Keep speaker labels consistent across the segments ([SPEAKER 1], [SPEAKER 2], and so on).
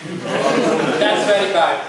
[SPEAKER 1] That's very bad.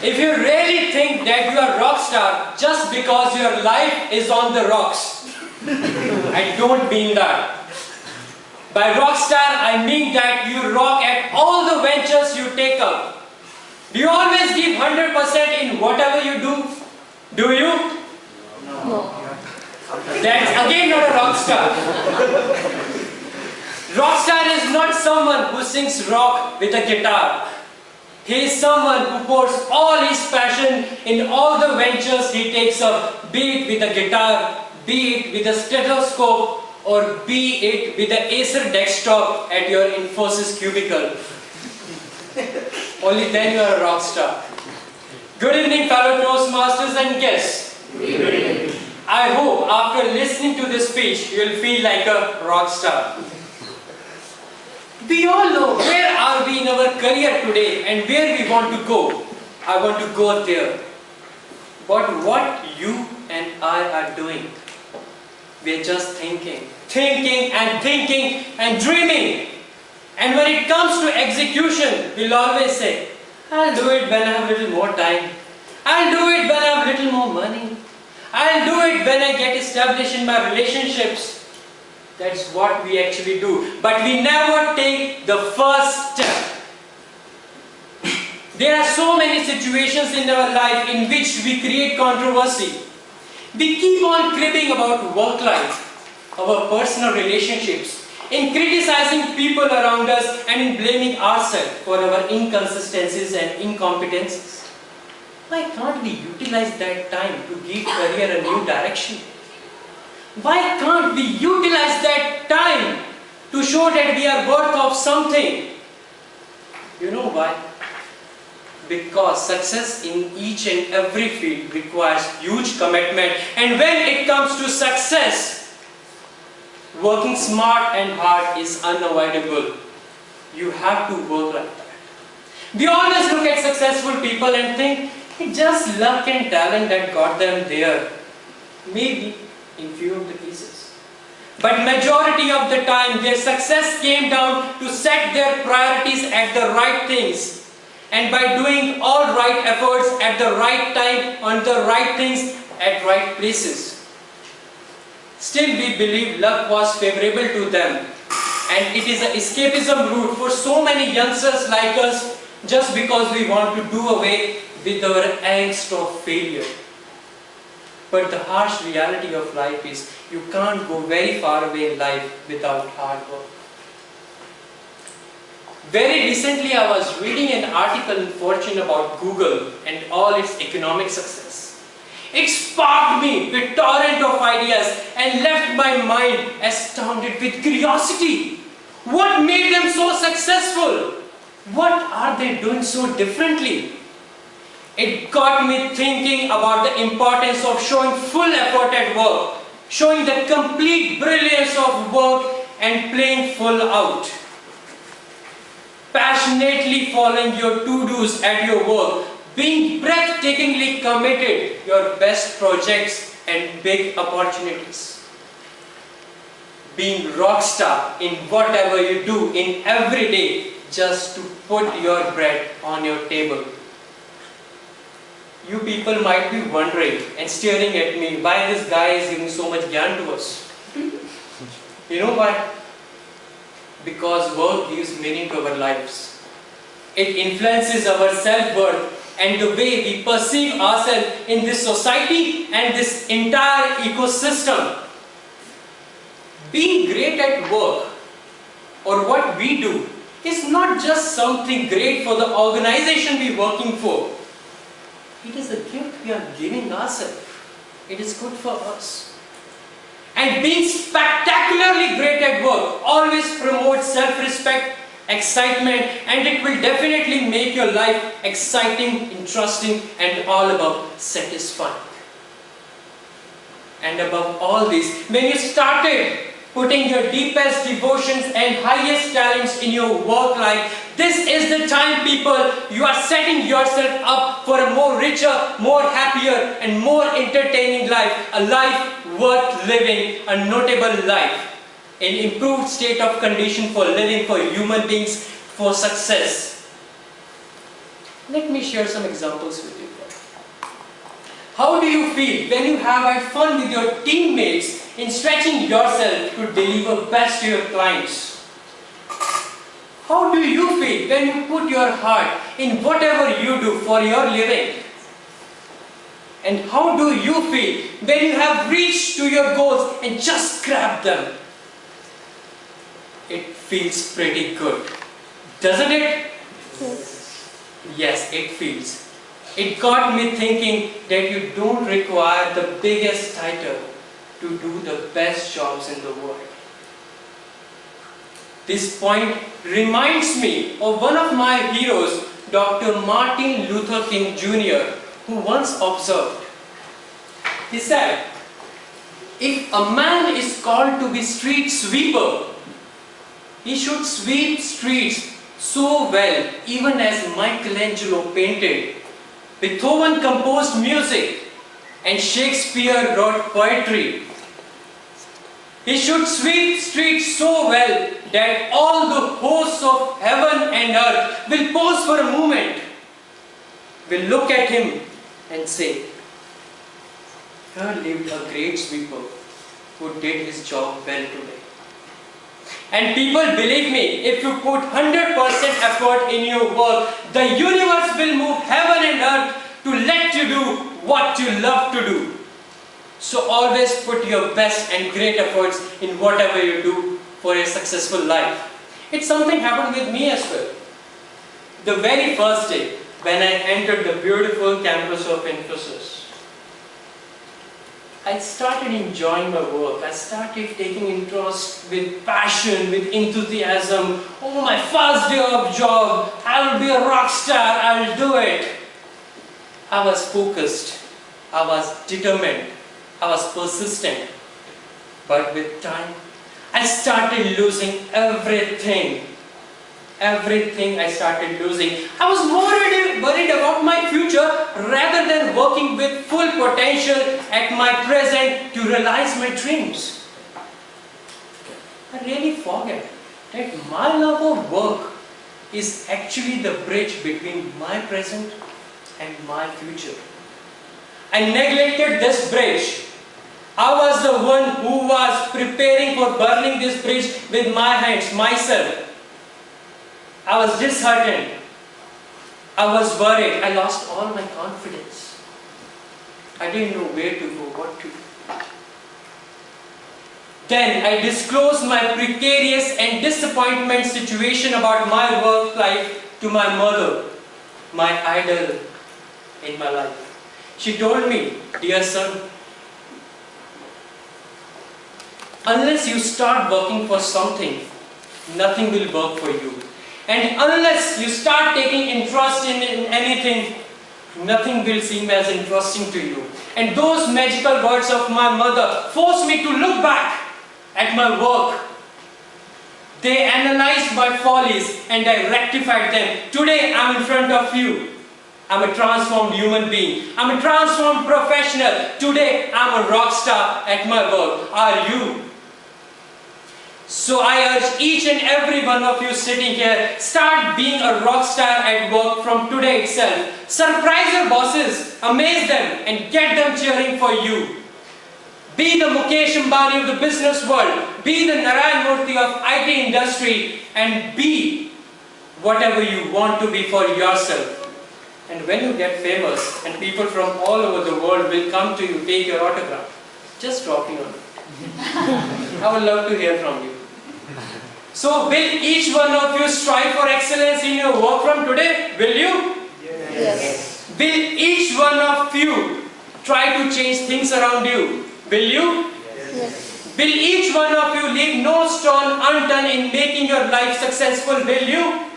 [SPEAKER 1] If you really think that you are a rock star just because your life is on the rocks, I don't mean that. By rock star, I mean that you rock at all the ventures you take up. Do you always give 100% in whatever you do? Do you? No. That's again not a rock star. Rock star is not someone who sings rock with a guitar. He is someone who pours all his passion in all the ventures he takes up, be it with a guitar, be it with a stethoscope, or be it with the Acer desktop at your Infosys cubicle. Only then you are a rock star. Good evening, fellow Toastmasters and guests. Good evening. I hope after listening to this speech, you will feel like a rock star. We all know where are we in our career today and where we want to go. I want to go there. But what you and I are doing, we are just thinking and dreaming. And when it comes to execution, we'll always say, I'll do it when I have a little more time. I'll do it when I have a little more money. I'll do it when I get established in my relationships. That's what we actually do. But we never take the first step. There are so many situations in our life in which we create controversy. We keep on cribbing about work life, our personal relationships, in criticizing people around us and in blaming ourselves for our inconsistencies and incompetencies. Why can't we utilize that time to give career a new direction? Why can't we utilize that time to show that we are worth of something? You know why? Because success in each and every field requires huge commitment, and when it comes to success, working smart and hard is unavoidable. You have to work like that. We always look at successful people and think it's just luck and talent that got them there. Maybe in few of the cases. But majority of the time their success came down to set their priorities at the right things. And by doing all right efforts at the right time on the right things at right places. Still we believe luck was favorable to them. And it is an escapism route for so many youngsters like us just because we want to do away with our angst of failure. But the harsh reality of life is you can't go very far away in life without hard work. Very recently I was reading an article in Fortune about Google and all its economic success. It sparked me with torrent of ideas and left my mind astounded with curiosity. What made them so successful? What are they doing so differently? It got me thinking about the importance of showing full effort at work, showing the complete brilliance of work and playing full out. Passionately following your to-dos at your work, being breathtakingly committed, your best projects and big opportunities. Being rock star in whatever you do in every day just to put your bread on your table. You people might be wondering and staring at me why this guy is giving so much gyan to us. You know why? Because work gives meaning to our lives. It influences our self-worth and the way we perceive ourselves in this society and this entire ecosystem. Being great at work or what we do is not just something great for the organization we are working for. It is a gift we are giving ourselves. It is good for us. And being spectacularly great at work always promotes self-respect, excitement, and it will definitely make your life exciting, interesting, and all about satisfying. And above all this, when you started putting your deepest devotions and highest talents in your work life, this is the time, people, you are setting yourself up for a more richer, more happier, and more entertaining life, a life worth living, a notable life. an improved state of condition for living for human beings for success. Let me share some examples with you. How do you feel when you have had fun with your teammates in stretching yourself to deliver best to your clients? How do you feel when you put your heart in whatever you do for your living? And how do you feel when you have reached to your goals and just grabbed them? It feels pretty good, doesn't it? Yes, it feels. It got me thinking that you don't require the biggest title to do the best jobs in the world. This point reminds me of one of my heroes, Dr. Martin Luther King Jr., who once observed. He said, if a man is called to be street sweeper, he should sweep streets so well, even as Michelangelo painted, Beethoven composed music, and Shakespeare wrote poetry. He should sweep streets so well that all the hosts of heaven and earth will pause for a moment, will look at him and say, here lived a great sweeper who did his job well today. And people, believe me, if you put 100% effort in your work, the universe will move heaven and earth to let you do what you love to do. So always put your best and great efforts in whatever you do for a successful life. It's something happened with me as well. The very first day when I entered the beautiful campus of Infosys, I started enjoying my work. I started taking interest with passion, with enthusiasm. Oh, my first day of job, I will be a rock star, I will do it. I was focused, I was determined, I was persistent. But with time, I started losing everything. Everything I started losing. I was more worried about my future rather than working with full potential at my present to realize my dreams. I really forget that my love of work is actually the bridge between my present and my future. I neglected this bridge. I was the one who was preparing for burning this bridge with my hands, myself. I was disheartened. I was worried. I lost all my confidence. I didn't know where to go, what to do. Then I disclosed my precarious and disappointment situation about my work life to my mother, my idol in my life. She told me, dear son, unless you start working for something, nothing will work for you. And unless you start taking interest in anything, nothing will seem as interesting to you. And those magical words of my mother forced me to look back at my work. They analyzed my follies and I rectified them. Today I am in front of you. I am a transformed human being. I am a transformed professional. Today I am a rock star at my work. Are you? So I urge each and every one of you sitting here, start being a rock star at work from today itself. Surprise your bosses, amaze them and get them cheering for you. Be the Mukesh Ambani of the business world, be the Narayan Murthy of IT industry, and be whatever you want to be for yourself. And when you get famous and people from all over the world will come to you, take your autograph, just drop me on it. I would love to hear from you. So will each one of you strive for excellence in your work from today? Will you?
[SPEAKER 2] Yes.
[SPEAKER 1] Will each one of you try to change things around you? Will you?
[SPEAKER 2] Yes.
[SPEAKER 1] Will each one of you leave no stone unturned in making your life successful? Will you?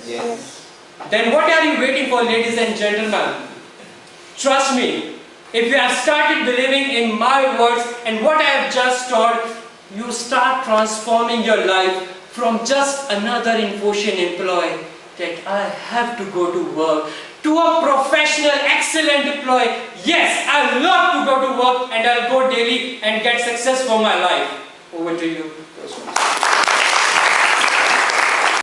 [SPEAKER 2] Yes.
[SPEAKER 1] Then what are you waiting for, ladies and gentlemen? Trust me, if you have started believing in my words and what I have just taught, you start transforming your life from just another Infosys employee that I have to go to work to a professional, excellent employee. Yes, I love to go to work and I'll go daily and get success for my life. Over to you.
[SPEAKER 2] Toastmasters.